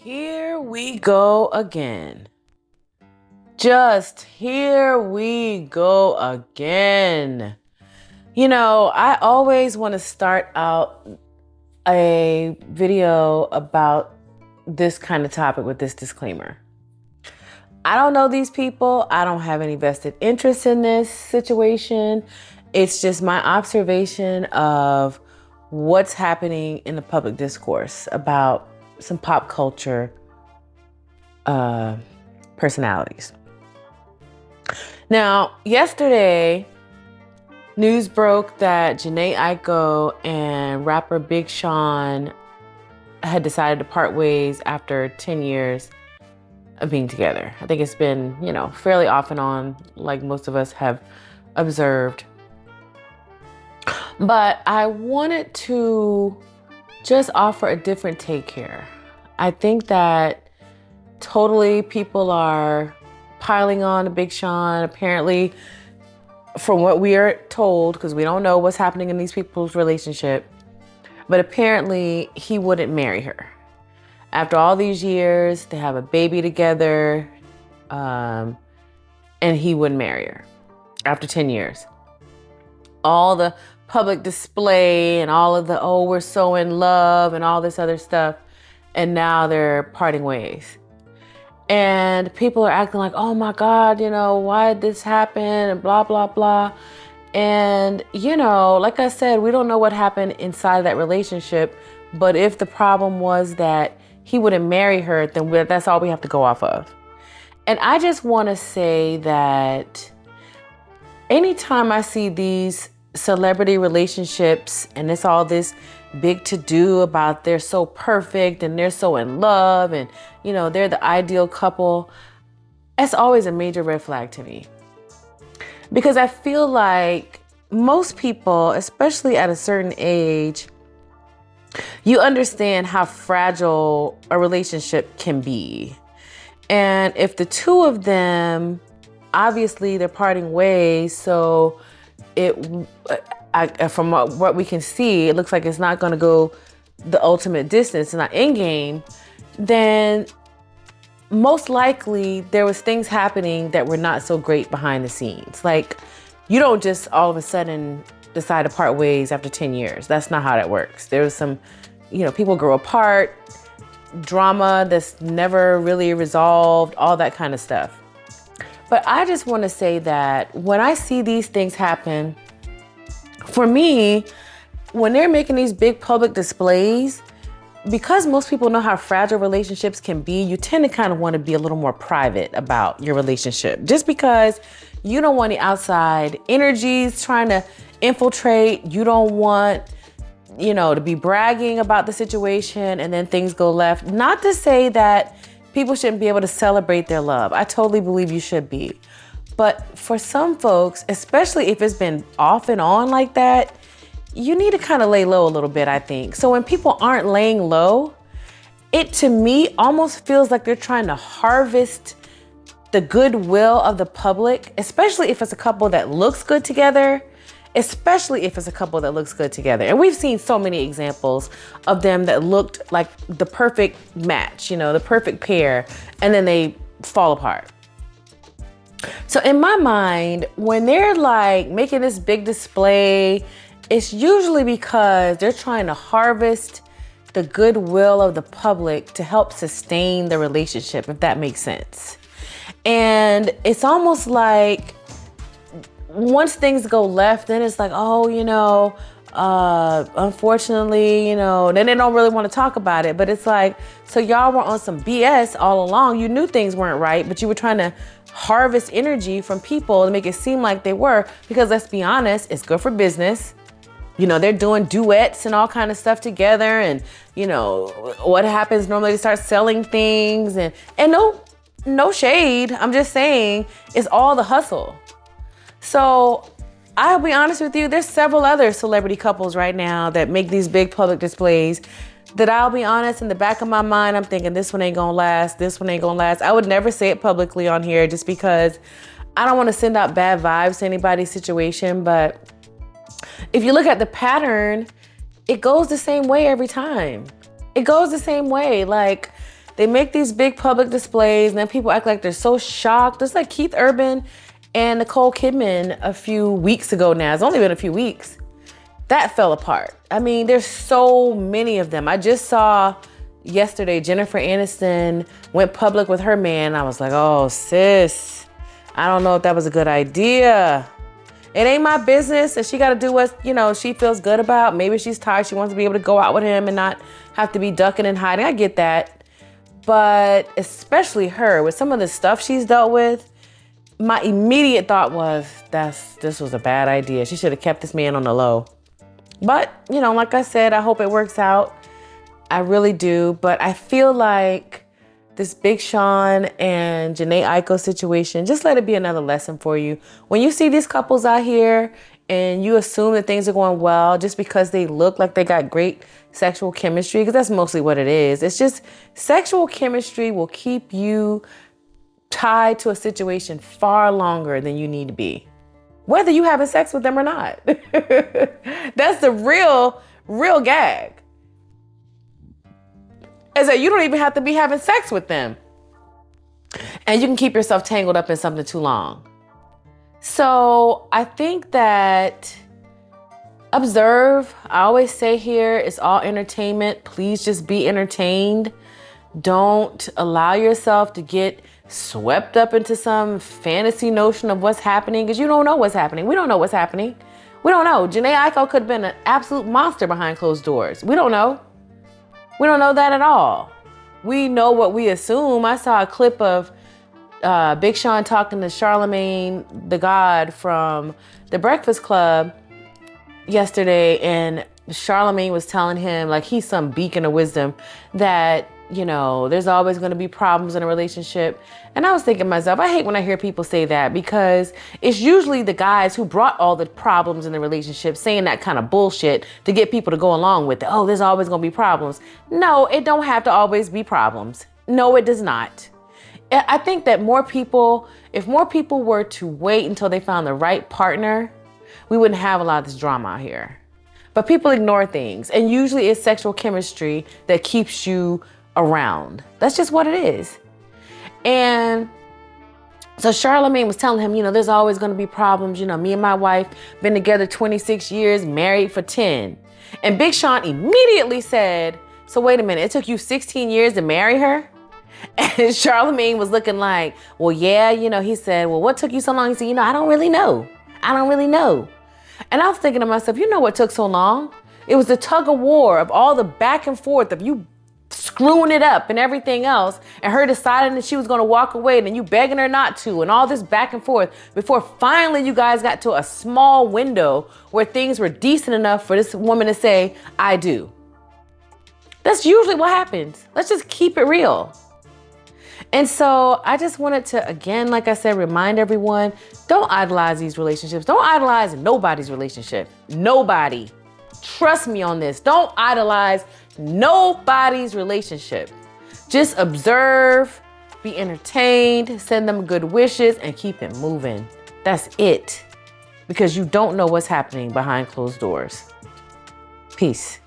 Here we go again. Just here we go again. You know, I always want to start out a video about this kind of topic with this disclaimer. I don't know these people. I don't have any vested interest in this situation. It's just my observation of what's happening in the public discourse about some pop culture personalities. Now, yesterday, news broke that Jhené Aiko and rapper Big Sean had decided to part ways after 10 years of being together. I think it's been, fairly off and on, like most of us have observed. But I wanted to just offer a different take here. I think that totally people are piling on to Big Sean. Apparently, from what we are told, because we don't know what's happening in these people's relationship, but apparently he wouldn't marry her. After all these years, they have a baby together, and he wouldn't marry her after 10 years. All the public display and all of the, oh, we're so in love and all this other stuff. And now they're parting ways. And people are acting like, oh my God, why did this happen? And blah, blah, blah. And, like I said, we don't know what happened inside of that relationship. But if the problem was that he wouldn't marry her, then that's all we have to go off of. And I just want to say that anytime I see these celebrity relationships and it's all this big to do about they're so perfect and they're so in love and they're the ideal couple, that's always a major red flag to me, because I feel like most people, especially at a certain age, you understand how fragile a relationship can be. And if the two of them, obviously they're parting ways, so from what we can see, it looks like it's not going to go the ultimate distance, not end game, then most likely there was things happening that were not so great behind the scenes. Like, you don't just all of a sudden decide to part ways after 10 years. That's not how that works. There was some, people grow apart, drama that's never really resolved, all that kind of stuff. But I just want to say that when I see these things happen, for me, when they're making these big public displays, because most people know how fragile relationships can be, you tend to kind of want to be a little more private about your relationship, just because you don't want the outside energies trying to infiltrate. You don't want, to be bragging about the situation and then things go left. Not to say that people shouldn't be able to celebrate their love. I totally believe you should be. But for some folks, especially if it's been off and on like that, you need to kind of lay low a little bit, I think. So when people aren't laying low, it to me almost feels like they're trying to harvest the goodwill of the public, especially if it's a couple that looks good together. And we've seen so many examples of them that looked like the perfect match, the perfect pair, and then they fall apart. So in my mind, when they're like making this big display, it's usually because they're trying to harvest the goodwill of the public to help sustain the relationship, if that makes sense. And it's almost like once things go left, then it's like, unfortunately, then they don't really want to talk about it. But it's like, so y'all were on some BS all along. You knew things weren't right, but you were trying to harvest energy from people to make it seem like they were, because let's be honest, it's good for business. They're doing duets and all kind of stuff together. And, what happens normally, they start selling things and no shade. I'm just saying it's all the hustle. So I'll be honest with you, there's several other celebrity couples right now that make these big public displays that, I'll be honest, in the back of my mind, I'm thinking this one ain't gonna last. I would never say it publicly on here just because I don't want to send out bad vibes to anybody's situation. But if you look at the pattern, it goes the same way every time. It goes the same way. Like, They make these big public displays and then people act like they're so shocked. It's like Keith Urban and Nicole Kidman a few weeks ago now. It's only been a few weeks. That fell apart. I mean, there's so many of them. I just saw yesterday Jennifer Aniston went public with her man. I was like, oh, sis, I don't know if that was a good idea. It ain't my business, and she got to do what, she feels good about. Maybe she's tired. She wants to be able to go out with him and not have to be ducking and hiding. I get that. But especially her, with some of the stuff she's dealt with, my immediate thought was, this was a bad idea. She should have kept this man on the low. But, like I said, I hope it works out. I really do. But I feel like this Big Sean and Jhené Aiko situation, just let it be another lesson for you. When you see these couples out here and you assume that things are going well just because they look like they got great sexual chemistry, because that's mostly what it is. It's just sexual chemistry will keep you tied to a situation far longer than you need to be, whether you having sex with them or not. That's the real gag. Is that you don't even have to be having sex with them. And you can keep yourself tangled up in something too long. So I think that observe. I always say here, it's all entertainment. Please just be entertained. Don't allow yourself to get swept up into some fantasy notion of what's happening, because you don't know what's happening. We don't know what's happening. We don't know. Jhené Aiko could have been an absolute monster behind closed doors. We don't know. We don't know that at all. We know what we assume. I saw a clip of Big Sean talking to Charlemagne the God from The Breakfast Club yesterday, and Charlemagne was telling him, like, he's some beacon of wisdom, that there's always going to be problems in a relationship. And I was thinking to myself, I hate when I hear people say that, because it's usually the guys who brought all the problems in the relationship saying that kind of bullshit to get people to go along with it. Oh, there's always going to be problems. No, it don't have to always be problems. No, it does not. I think that if more people were to wait until they found the right partner, we wouldn't have a lot of this drama out here. But people ignore things. And usually it's sexual chemistry that keeps you around. That's just what it is. And so Charlemagne was telling him, there's always going to be problems. Me and my wife been together 26 years, married for 10. And Big Sean immediately said, so wait a minute, it took you 16 years to marry her? And Charlemagne was looking like, well, yeah, he said, well, what took you so long? He said, I don't really know. And I was thinking to myself, what took so long? It was the tug of war of all the back and forth of you screwing it up and everything else, and her deciding that she was going to walk away, and then you begging her not to, and all this back and forth before finally you guys got to a small window where things were decent enough for this woman to say, I do. That's usually what happens. Let's just keep it real. And so I just wanted to, again, like I said, remind everyone, don't idolize these relationships. Don't idolize nobody's relationship. Nobody. Trust me on this. Don't idolize nobody's relationship. Just observe, be entertained, send them good wishes, and keep it moving. That's it. Because you don't know what's happening behind closed doors. Peace.